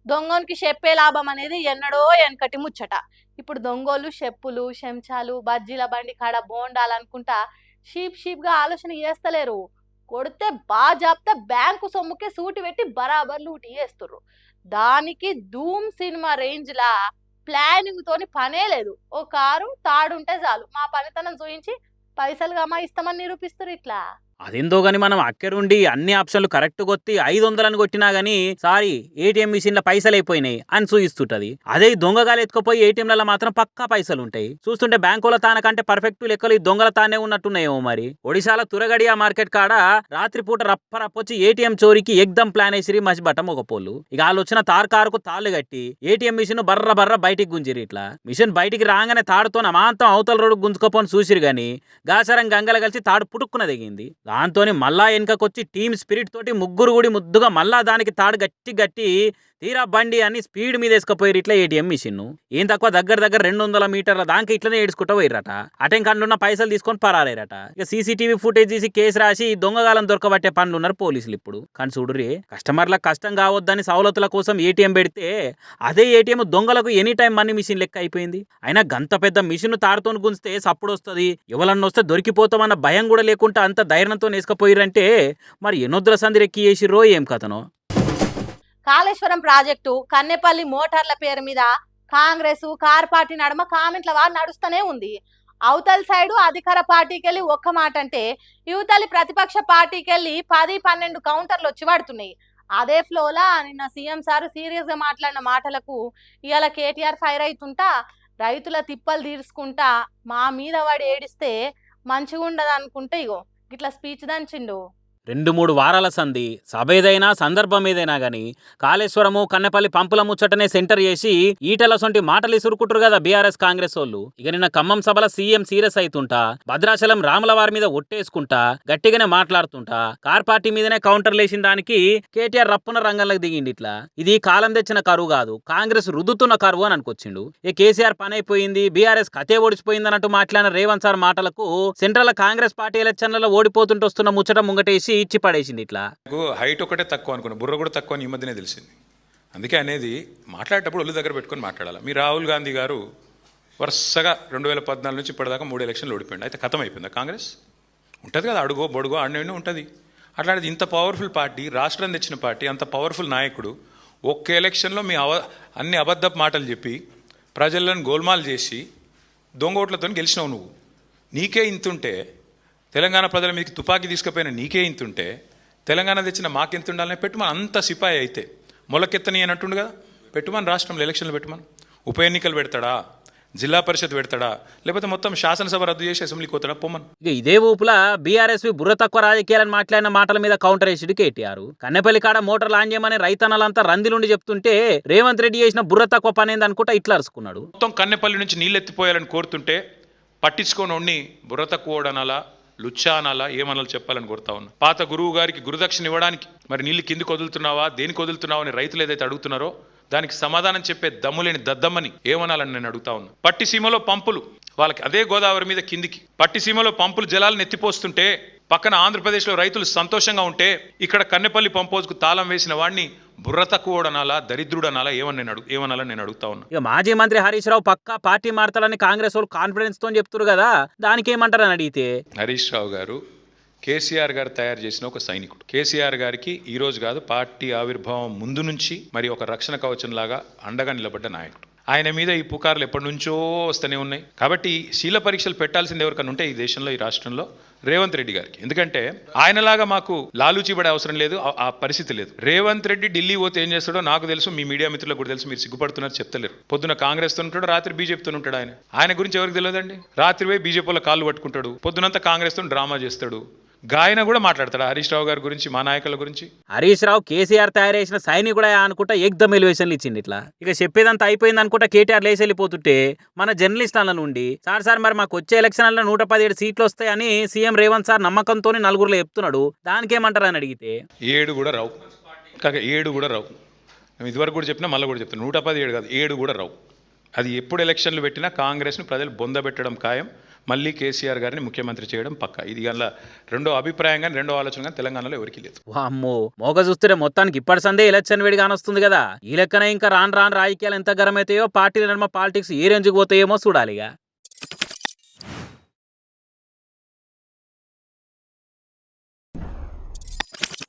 దొంగోనికి చెప్పే లాభం అనేది ఎన్నడో వెనకటి ముచ్చట. ఇప్పుడు దొంగోళ్ళు చెప్పులు, చెంచాలు, బజ్జీల బండి కాడ బోండాలనుకుంటా షీప్‌గా ఆలోచన చేస్తలేరు. కొడితే బాజాప్తా బ్యాంకు సొమ్ముకే సూటి పెట్టి బరాబర్ లూటీ చేస్తుర్రు. దానికి 'ధూమ్' సినిమా రేంజ్‌లా ప్లానింగ్ తోని పనే లేదు. ఓ కారు తాడుంటే చాలు మా పనితనం చూయించి పైసలు గమాయిస్తామని నిరూపిస్తుర్రు ఇట్లా. అదెందో గాని మనం అక్కరుండి అన్ని ఆప్షన్లు కరెక్ట్ కొత్తి 500 అని కొట్టినా గానీ సారీ ఏటీఎం మిషన్ల పైసలైపోయినాయి అని చూయిస్తుంటది. అదే ఈ దొంగగాలు ఎత్తుకుపోయి ఏటీఎంలలో మాత్రం పక్కా పైసలుంటాయి. చూస్తుంటే బ్యాంకుల తానకంటే పర్ఫెక్ట్ లెక్కలు ఈ దొంగల తానే ఉన్నట్టున్నాయేమో మరి. ఒడిశాల తురగడియా మార్కెట్ కాడ రాత్రిపూట రప్పరప్పొచ్చి ఏటీఎం చోరీకి ఎగ్దం ప్లాన్ వేసిరి మసిబట్టం ఒక పోళ్ళు. ఇక వాళ్ళు వచ్చిన కారుకు తాళ్ళు కట్టి ఏటీఎం మిషన్ బర్ర బయటికి గుంజిరి. ఇట్లా మిషన్ బయటికి రాగానే తాడుతో అమాంతం అవతల రోడ్డు గుంజుకపోని చూసిరు గాని గాసరం గంగల కలిసి తాడు పుట్టుక్కున దిగింది. దాంతోని మళ్ళా వెనకకొచ్చి టీమ్ స్పిరిట్ తోటి ముగ్గురు కూడా ముద్దుగా మళ్ళా దానికి తాడు గట్టి తీరా బండి అని స్పీడ్ మీద వేసుకపోయారు ఇట్లా ఏటీఎం మిషన్. ఏం తక్కువ దగ్గర 200 మీటర్ల దాకా ఇట్లనే ఏడ్చుకుంటూ పోయిరట. అటెం కండున్న పైసలు తీసుకొని పరారేరట. ఇక సీసీటీవీ ఫుటేజ్ తీసి కేసు రాసి దొంగగాలం దొరకబట్టే పనులు ఉన్నారు పోలీసులు ఇప్పుడు. కానీ చూడురే, కస్టమర్లకు కష్టం కావద్దని సవలతుల కోసం ఏటీఎం పెడితే అదే ఏటీఎం దొంగలకు ఎనీ టైం మనీ మిషన్ లెక్క అయిపోయింది. అయినా గంత పెద్ద మిషన్ తాడుతోని గుంజితే సప్పుడు వస్తుంది, ఎవరన్నా వస్తే దొరికిపోతామన్న భయం కూడా లేకుండా అంత ధైర్యంతో వేసుకపోయిరంటే మరి ఎన్నొద్దుల సందిరెక్కి చేసిర్రో ఏం కథనో. కాళేశ్వరం ప్రాజెక్టు కన్నెపల్లి మోటార్ల పేరు మీద కాంగ్రెస్ కార్ పార్టీ నడుమ కామెంట్ల వారు నడుస్తూనే ఉంది. అవతల సైడు అధికార పార్టీకి వెళ్ళి ఒక్క మాట అంటే యువతలి ప్రతిపక్ష పార్టీకి వెళ్ళి 10-12 కౌంటర్లు వచ్చి పడుతున్నాయి. అదే ఫ్లోలా నిన్న సీఎం సార్ సీరియస్ గా మాట్లాడిన మాటలకు ఇవాళ కేటీఆర్ ఫైర్ అవుతుంటా రైతుల తిప్పలు తీర్చుకుంటా మా మీద వాడు ఏడిస్తే మంచిగా ఉండదు అనుకుంటే ఇగో ఇట్లా స్పీచ్ దంచిండు. 2-3 వారాల సంధి సభ ఏదైనా సందర్భం ఏదైనా గానీ కాళేశ్వరము కన్నెపల్లి పంపుల ముచ్చటనే సెంటర్ చేసి ఈటల సొంటి మాటలు ఇసురుకుంటారు కదా బీఆర్ఎస్ కాంగ్రెస్ వాళ్ళు. ఇక నిన్న ఖమ్మం సభల సీఎం సీరియస్ అవుతుంటా భద్రాచలం రాముల వారి మీద ఒట్టేసుకుంటా గట్టిగానే మాట్లాడుతుంటా కార్ పార్టీ మీదనే కౌంటర్ లేసిన దానికి కేటీఆర్ రప్పున రంగంలోకి దిగిండి. ఇట్లా ఇది కాలం తెచ్చిన కరువు కాదు, కాంగ్రెస్ రుద్దుతున్న కరువు అని అనుకొచ్చిండు. ఏ కేసీఆర్ పని అయిపోయింది, బీఆర్ఎస్ కథే ఓడిచిపోయింది అన్నట్టు మాట్లాడిన రేవంత్ సార్ మాటలకు సెంట్రల్ కాంగ్రెస్ పార్టీ ఎలక్షన్లలో ఓడిపోతుంటూ వస్తున్న ముచ్చట ముంగటేసి ఇచ్చి పడేసింది. ఇట్లా హైట్ ఒకటే తక్కువ అనుకున్నా, బుర్ర కూడా తక్కువ అని ఈ మధ్యనే తెలిసింది. అందుకే అనేది మాట్లాడేటప్పుడు ఒళ్ళు దగ్గర పెట్టుకొని మాట్లాడాలి. మీ రాహుల్ గాంధీ గారు వరుసగా 2014 నుంచి ఇప్పటిదాకా 3 ఎలక్షన్లు ఓడిపోయింది. అయితే ఖతం అయిపోయిందా కాంగ్రెస్? ఉంటుంది కదా, అడుగో బొడుగో అన్నీ ఉంటుంది. అట్లాంటిది ఇంత పవర్ఫుల్ పార్టీ, రాష్ట్రం తెచ్చిన పార్టీ, అంత పవర్ఫుల్ నాయకుడు ఒక్క ఎలక్షన్లో మీ అన్ని అబద్ధపు మాటలు చెప్పి ప్రజలను గోల్మాల్ చేసి దొంగ ఓట్లతో గెలిచినావు నువ్వు. నీకే ఇంతుంటే తెలంగాణ ప్రజల మీదకి తుపాకీ తీసుకుపోయిన నీకే ఇంతుంటే తెలంగాణ తెచ్చిన మాకెంత ఉండాలని పెట్టుమని. అంత సిపాయి అయితే మొలకెత్తని అన్నట్టుండు కదా, పెట్టుమని రాష్ట్రంలో ఎలక్షన్లు పెట్టుమని. ఉప ఎన్నికలు పెడతాడా, జిల్లా పరిషత్ పెడతాడా, లేకపోతే మొత్తం శాసనసభ రద్దు చేసి అసెంబ్లీకి పోతాడా పొమ్మని. ఇక ఇదే ఊపులా బీఆర్ఎస్ బుర్ర తక్కువ రాజకీయాలను మాట్లాడిన మాటల మీద కౌంటర్ వేసిడు కేటీఆర్. కన్నెపల్లి కాడ మోటార్లు ఆన్ చేయమని రైతన్నలంతా రందిలుండి చెప్తుంటే రేవంత్ రెడ్డి చేసిన బుర్ర తక్కువ పని అనుకుంటా ఇట్లా అరుచుకున్నాడు. మొత్తం కన్నెపల్లి నుంచి నీళ్ళు ఎత్తిపోయాలని కోరుతుంటే పట్టించుకొని బుర్ర తక్కువ అనాలా, లుచ్చా అనాలా, ఏమనాలో చెప్పాలని కోరుతా ఉన్నా. పాత గురువు గారికి గురుదక్షిణ ఇవ్వడానికి మరి నీళ్ళు కిందికి వదులుతున్నావా, దేనికి వదులుతున్నావా అని రైతులు ఏదైతే అడుగుతున్నారో దానికి సమాధానం చెప్పే దమ్ములేని దద్దమ్మని ఏమనాలని నేను అడుగుతా ఉన్నా. పట్టిసీమలో పంపులు వాళ్ళకి అదే గోదావరి మీద కిందికి పట్టిసీమలో పంపులు జలాలను ఎత్తిపోస్తుంటే పక్కన ఆంధ్రప్రదేశ్లో రైతులు సంతోషంగా ఉంటే ఇక్కడ కన్నెపల్లి పంపోజ్కు తాళం వేసిన వాడిని బుర్ర తక్కువడనాలా, దరిద్రుడనాలా, ఏమనాలని నేను అడుగుతా ఉన్నా. ఇక మాజీ మంత్రి హరీష్ రావు పక్కా పార్టీ మారతాలని కాంగ్రెస్ వాళ్ళు కాన్ఫిడెన్స్ తో చెప్తున్నారు కదా, దానికి ఏమంటారని అడిగితే హరీష్ రావు గారు కేసీఆర్ గారు తయారు చేసిన ఒక సైనికుడు. కేసీఆర్ గారికి ఈ రోజు కాదు, పార్టీ ఆవిర్భావం ముందు నుంచి మరి ఒక రక్షణ కవచంలాగా అండగా నిలబడ్డ నాయకుడు. ఆయన మీద ఈ పుకార్లు ఎప్పటి నుంచో వస్తూనే ఉన్నాయి. కాబట్టి శీల పరీక్షలు పెట్టాల్సింది ఎవరికన్నా ఉంటే ఈ దేశంలో, ఈ రాష్ట్రంలో రేవంత్ రెడ్డి గారికి. ఎందుకంటే ఆయనలాగా మాకు లాలూచి పడే అవసరం లేదు, ఆ పరిస్థితి లేదు. రేవంత్ రెడ్డి ఢిల్లీ పోతే ఏం చేస్తాడో నాకు తెలుసు, మీ మీడియా మిత్రులకు కూడా తెలుసు. మీరు సిగ్గుపడుతున్నారు, చెప్తలేరు. పొద్దున కాంగ్రెస్తో ఉంటాడు, రాత్రి బీజేపీతో ఉంటాడు. ఆయన గురించి ఎవరికి తెలియదండి. రాత్రి పోయి బీజేపీలో కాళ్ళు పట్టుకుంటాడు, పొద్దునంతా కాంగ్రెస్తో డ్రామా చేస్తాడు. గాయన కూడా మాట్లాడతాడు హరీష్ రావు గారి గురించి, మా నాయకుల గురించి. హరీష్ రావు కేసీఆర్ తయారు చేసిన సైనికుడా అనుకుంటా ఎగ్దమ్ ఎలివేషన్లు ఇచ్చింది. ఇట్లా ఇక చెప్పేదంతా అయిపోయింది అనుకుంటా కేటీఆర్ లేచి వెళ్ళిపోతుంటే మన జర్నలిస్టుల నుండి సార్ మరి మాకు వచ్చే ఎలక్షన్లలో 117 సీట్లు వస్తాయని సీఎం రేవంత్ సార్ నమ్మకంతో నలుగురులో చెప్తున్నాడు, దానికేమంటారు అని అడిగితే 7 కూడా రావు. కాక 7 కూడా రావు. మేము ఇదివరకు కూడా చెప్పినా మళ్ళీ కూడా చెప్తాను, 117 కాదు 7 కూడా రావు. అది ఎప్పుడు ఎలక్షన్లు పెట్టినా కాంగ్రెస్ను ప్రజలు బొందబెట్టడం ఖాయం, మళ్ళీ కేసీఆర్ గారిని ముఖ్యమంత్రి చేయడం పక్క. ఇది గల రెండో అభిప్రాయం కానీ రెండో ఆలోచన కానీ తెలంగాణలో ఎవరికి లేదు. వామ్మో మోగ చూస్తే మొత్తానికి ఇప్పటి సందే ఎలక్షన్ వేడి కానొస్తుంది కదా. ఈ లెక్కన ఇంకా రాను రాజకీయాలు ఎంత గరం అవుతాయో, పార్టీల నడుమ పాలిటిక్స్ ఏ రేంజ్కి పోతాయేమో చూడాలిగా.